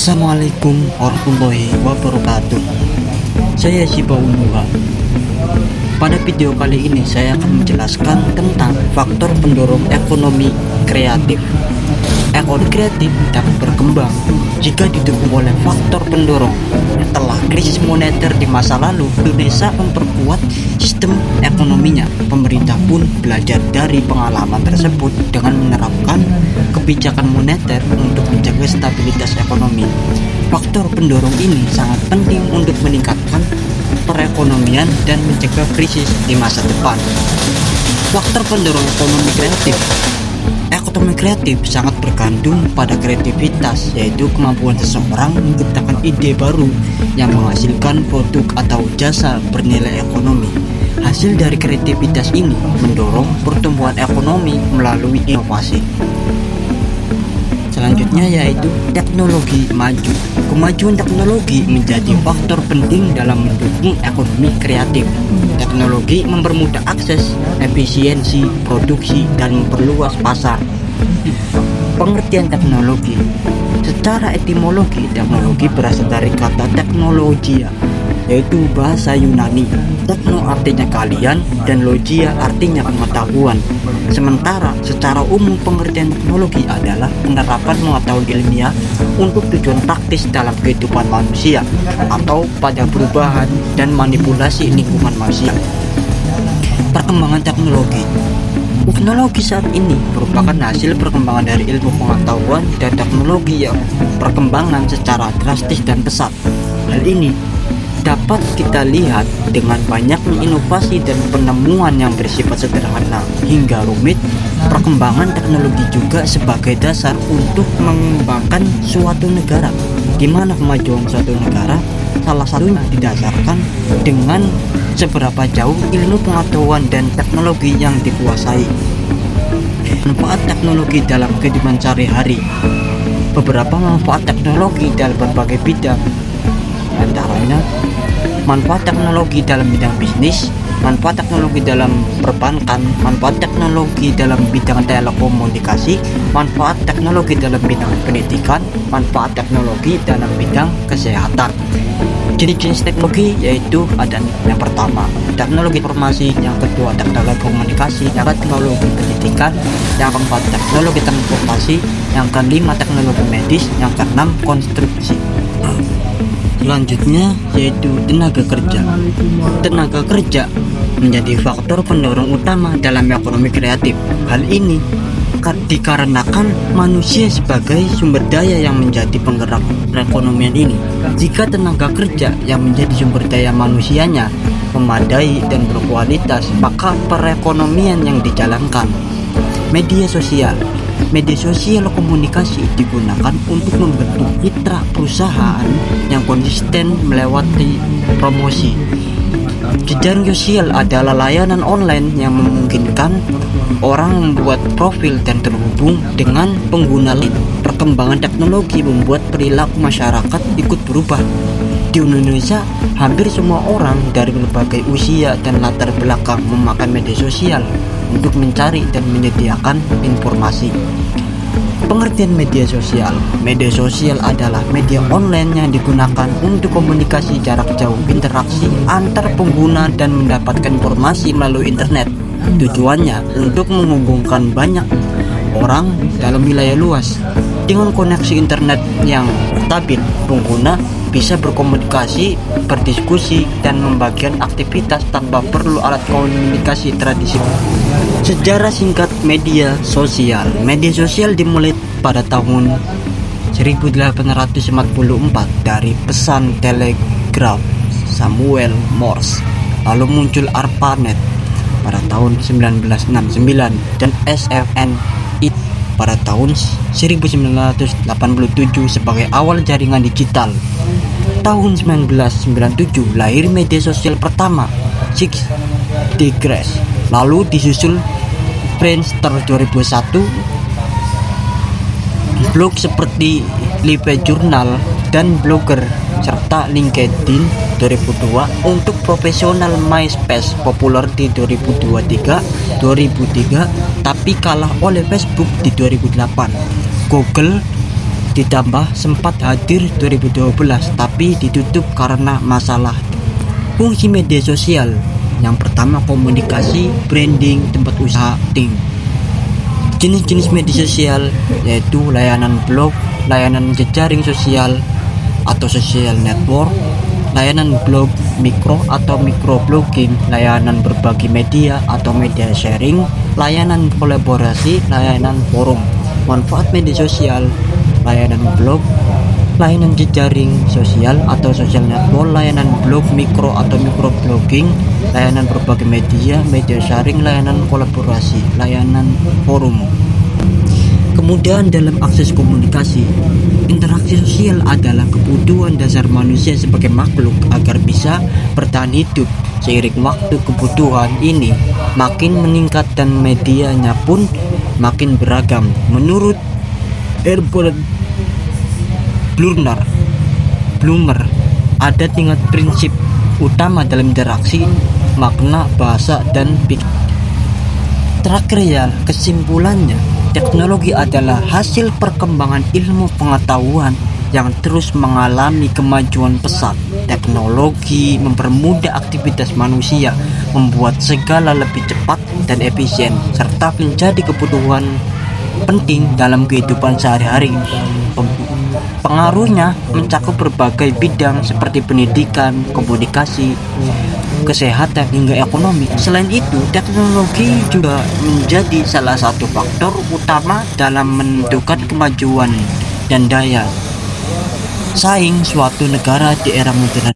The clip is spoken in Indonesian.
Assalamualaikum warahmatullahi wabarakatuh. Saya Shiba Unuha. Pada video kali ini saya akan menjelaskan tentang faktor pendorong ekonomi kreatif. Ekonomi kreatif dapat berkembang jika didukung oleh faktor pendorong. Setelah krisis moneter di masa lalu, Indonesia memperkuat sistem ekonominya. Pemerintah pun belajar dari pengalaman tersebut dengan menerapkan kebijakan moneter untuk menjaga stabilitas ekonomi. Faktor pendorong ini sangat penting untuk meningkatkan perekonomian dan mencegah krisis di masa depan. Faktor pendorong ekonomi kreatif. Ekonomi kreatif sangat bergantung pada kreativitas, yaitu kemampuan seseorang menciptakan ide baru yang menghasilkan produk atau jasa bernilai ekonomi. Hasil dari kreativitas ini mendorong pertumbuhan ekonomi melalui inovasi. Selanjutnya yaitu teknologi maju. Kemajuan teknologi menjadi faktor penting dalam mendukung ekonomi kreatif. Teknologi mempermudah akses, efisiensi, produksi, dan memperluas pasar. Pengertian teknologi. Secara etimologi, teknologi berasal dari kata teknologia, yaitu bahasa Yunani. Tekno artinya kalian dan logia artinya pengetahuan. Sementara secara umum pengertian teknologi adalah penerapan pengetahuan ilmiah untuk tujuan praktis dalam kehidupan manusia atau pada perubahan dan manipulasi lingkungan manusia. Perkembangan teknologi. Teknologi saat ini merupakan hasil perkembangan dari ilmu pengetahuan dan teknologi yang perkembangan secara drastis dan pesat. Hal ini dapat kita lihat dengan banyaknya inovasi dan penemuan yang bersifat sederhana hingga rumit. Perkembangan teknologi juga sebagai dasar untuk mengembangkan suatu negara, di mana kemajuan suatu negara salah satunya didasarkan dengan seberapa jauh ilmu pengetahuan dan teknologi yang dikuasai. Manfaat teknologi dalam kehidupan sehari-hari. Beberapa manfaat teknologi dalam berbagai bidang, antaranya manfaat teknologi dalam bidang bisnis, manfaat teknologi dalam perbankan, manfaat teknologi dalam bidang telekomunikasi, manfaat teknologi dalam bidang pendidikan, manfaat teknologi dalam bidang kesehatan. Jenis-jenis teknologi yaitu ada yang pertama teknologi informasi, yang kedua teknologi komunikasi, yang ketiga teknologi pendidikan, yang keempat teknologi transportasi, yang kelima teknologi medis, yang keenam konstruksi. Selanjutnya yaitu tenaga kerja. Tenaga kerja menjadi faktor pendorong utama dalam ekonomi kreatif. Hal ini dikarenakan manusia sebagai sumber daya yang menjadi penggerak perekonomian ini. Jika tenaga kerja yang menjadi sumber daya manusianya memadai dan berkualitas, maka perekonomian yang dijalankan. Media sosial. Media sosial komunikasi digunakan untuk membentuk citra perusahaan yang konsisten melewati promosi. Jejaring sosial adalah layanan online yang memungkinkan orang membuat profil dan terhubung dengan pengguna lain. Perkembangan teknologi membuat perilaku masyarakat ikut berubah. Di Indonesia, hampir semua orang dari berbagai usia dan latar belakang memakai media sosial untuk mencari dan menyediakan informasi. Pengertian media sosial. Media sosial adalah media online yang digunakan untuk komunikasi jarak jauh, interaksi antar pengguna, dan mendapatkan informasi melalui internet. Tujuannya untuk menghubungkan banyak orang dalam wilayah luas. Dengan koneksi internet yang stabil, pengguna bisa berkomunikasi, berdiskusi, dan membagikan aktivitas tanpa perlu alat komunikasi tradisional. Sejarah singkat media sosial. Media sosial dimulai pada tahun 1844 dari pesan telegraf Samuel Morse. Lalu muncul ARPANET pada tahun 1969 dan SFNI pada tahun 1987 sebagai awal jaringan digital. Tahun 1997 lahir media sosial pertama, Six Degrees. Lalu disusul Friendster 2001, blog seperti LiveJournal dan Blogger, serta LinkedIn 2002. Untuk profesional, MySpace populer di 2003 tapi kalah oleh Facebook di 2008. Google Ditambah sempat hadir 2012 tapi ditutup karena masalah. Fungsi media sosial yang pertama komunikasi, branding, tempat usaha, ting. Jenis-jenis media sosial yaitu layanan blog, layanan jejaring sosial atau social network, layanan blog mikro atau microblogging, layanan berbagi media atau media sharing, layanan kolaborasi, layanan forum. Manfaat media sosial: layanan blog, layanan jejaring sosial atau social network, layanan blog mikro atau microblogging, layanan berbagi media, media sharing, layanan kolaborasi, layanan forum. Kemudahan dalam akses komunikasi. Interaksi sosial adalah kebutuhan dasar manusia sebagai makhluk agar bisa bertahan hidup. Seiring waktu, kebutuhan ini makin meningkat dan medianya pun makin beragam. Menurut Herbert Blumer, ada tingkat prinsip utama dalam interaksi, makna, bahasa, dan pikiran. Terakhir ya, kesimpulannya, teknologi adalah hasil perkembangan ilmu pengetahuan yang terus mengalami kemajuan pesat. Teknologi mempermudah aktivitas manusia, membuat segala lebih cepat dan efisien, serta menjadi kebutuhan penting dalam kehidupan sehari-hari. Pengaruhnya mencakup berbagai bidang seperti pendidikan, komunikasi, kesehatan, hingga ekonomi. Selain itu, teknologi juga menjadi salah satu faktor utama dalam menentukan kemajuan dan daya saing suatu negara di era modern